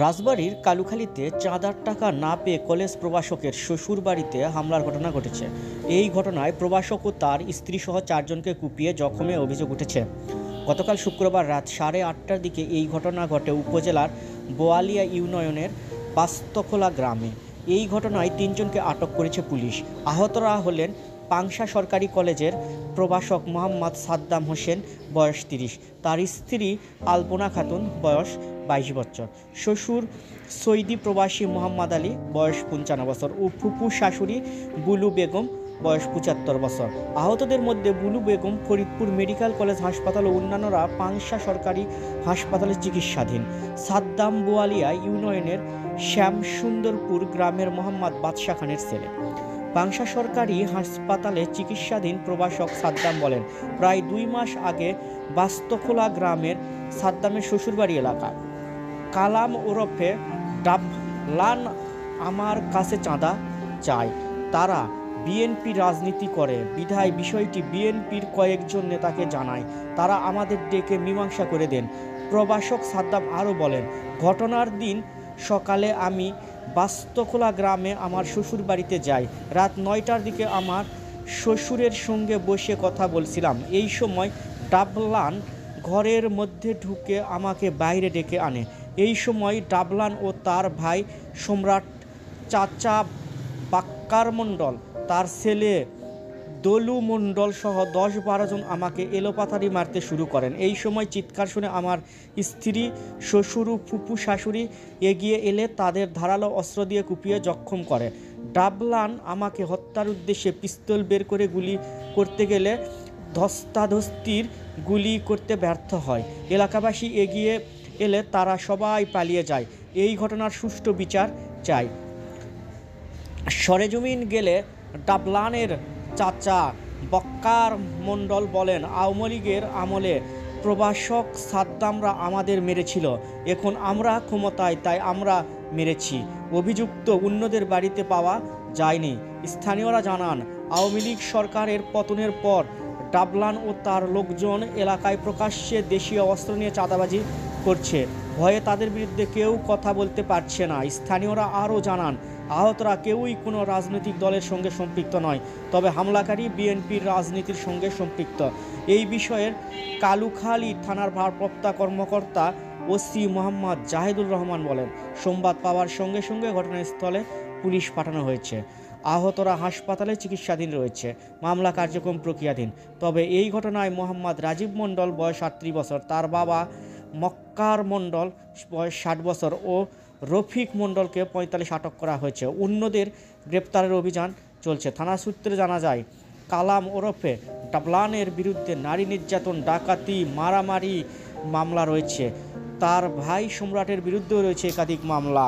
রাজবাড়ীর কালুখালীতে চাঁদার টাকা না পেয়ে কলেজ প্রভাষকের শ্বশুরবাড়িতে হামলার ঘটনা ঘটেছে। এই ঘটনায় প্রভাষক ও তার স্ত্রীসহ 4 জনকে কুপিয়ে জখমের অভিযোগ উঠেছে। গতকাল শুক্রবার রাত 8:30টার দিকে এই ঘটনা ঘটে উপজেলার বোয়ালিয়া ইউনিয়নের বাস্তখোলা গ্রামে। এই ঘটনায় 3 জনকে আটক করেছে পুলিশ। আহতরা হলেন পাংশা সরকারি কলেজের প্রভাষক মোহাম্মদ সাদ্দাম হোসেন, বয়স 30, তার স্ত্রী আলপনা খাতুন, বয়স 22 বছর, শ্বশুর সৌদি প্রবাসী মোহাম্মদ আলী, বয়স 55 বছর ও ফুপু শাশুড়ি বুলু বেগম, বয়স 75 বছর। আহতদের মধ্যে বুলু বেগম ফরিদপুর মেডিকেল কলেজ হাসপাতাল ও অন্যান্যরা পাংশা সরকারি হাসপাতালে চিকিৎসাধীন। সাদ্দাম বোয়ালিয়া ইউনিয়নের শ্যামসুন্দরপুর গ্রামের মোহাম্মদ বাদশা খানের ছেলে। পাংশা সরকারি হাসপাতালে চিকিৎসাধীন প্রভাষক সাদ্দাম বলেন, প্রায় 2 মাস আগে বাস্তখোলা গ্রামের সাদ্দামের শ্বশুরবাড়ি এলাকা কালাম ওরফে ডাবলান আমার কাছে চাঁদা চায়। তারা বিএনপি রাজনীতি করে বিধায় বিষয়টি বিএনপির কয়েকজন নেতাকে জানায়। তারা আমাদের ডেকে মীমাংসা করে দেন। প্রভাষক সাদ্দাম আরও বলেন, ঘটনার দিন সকালে আমি বাস্তখোলা গ্রামে আমার শ্বশুর বাড়িতে যাই। রাত 9টার দিকে আমার শ্বশুরের সঙ্গে বসে কথা বলছিলাম। এই সময় ডাবলান ঘরের মধ্যে ঢুকে আমাকে বাইরে ডেকে আনে। এই সময় ডাবলান ও তার ভাই সম্রাট, চাচা বাক্কার মণ্ডল, তার ছেলে দলু মণ্ডল সহ 10-12 জন আমাকে এলোপাথারি মারতে শুরু করেন। এই সময় চিৎকার শুনে আমার স্ত্রী, শ্বশুর ও ফুপু শাশুড়ি এগিয়ে এলে তাদের ধারালো অস্ত্র দিয়ে কুপিয়ে জখম করে। ডাবলান আমাকে হত্যার উদ্দেশ্যে পিস্তল বের করে গুলি করতে গেলে ধস্তাধস্তির গুলি করতে ব্যর্থ হয়। এলাকাবাসী এগিয়ে এলে তারা সবাই পালিয়ে যায়। এই ঘটনার সুষ্ঠু বিচার চাই। সরেজমিন গেলে ডাবলানের চাচা বক্কার মণ্ডল বলেন, আওয়ামী লীগের আমলে প্রভাষক সাদ্দামরা আমাদের মেরেছিল। এখন আমরা ক্ষমতায়, তাই আমরা মেরেছি। অভিযুক্ত অন্যদের বাড়িতে পাওয়া যায়নি। স্থানীয়রা জানান, আওয়ামী লীগ সরকারের পতনের পর ডাবলান ও তার লোকজন এলাকায় প্রকাশ্যে দেশীয় অস্ত্র নিয়ে চাঁদাবাজি করছে। ভয়ে তাদের বিরুদ্ধে কেউ কথা বলতে পারছে না। স্থানীয়রা আরও জানান, আহতরা কেউই কোনো রাজনৈতিক দলের সঙ্গে সম্পৃক্ত নয়, তবে হামলাকারী বিএনপির রাজনীতির সঙ্গে সম্পৃক্ত। এই বিষয়ে কালুখালী থানার ভারপ্রাপ্ত কর্মকর্তা ওসি মোহাম্মদ জাহিদুর রহমান বলেন, সংবাদ পাওয়ার সঙ্গে সঙ্গে ঘটনাস্থলে পুলিশ পাঠানো হয়েছে। আহতরা হাসপাতালে চিকিৎসাধীন রয়েছে। মামলা কার্যক্রম প্রক্রিয়াধীন। তবে এই ঘটনায় মোহাম্মদ রাজীব মণ্ডল, বয়স 38 বছর, তার বাবা মক্কার মণ্ডল, বয়স 60 বছর ও রফিক মণ্ডলকে 45 আটক করা হয়েছে। অন্যদের গ্রেপ্তারের অভিযান চলছে। থানা সূত্রে জানা যায়, কালাম ওরফে ডাবলানের বিরুদ্ধে নারী নির্যাতন, ডাকাতি, মারামারি মামলা রয়েছে। তার ভাই সম্রাটের বিরুদ্ধেও রয়েছে একাধিক মামলা।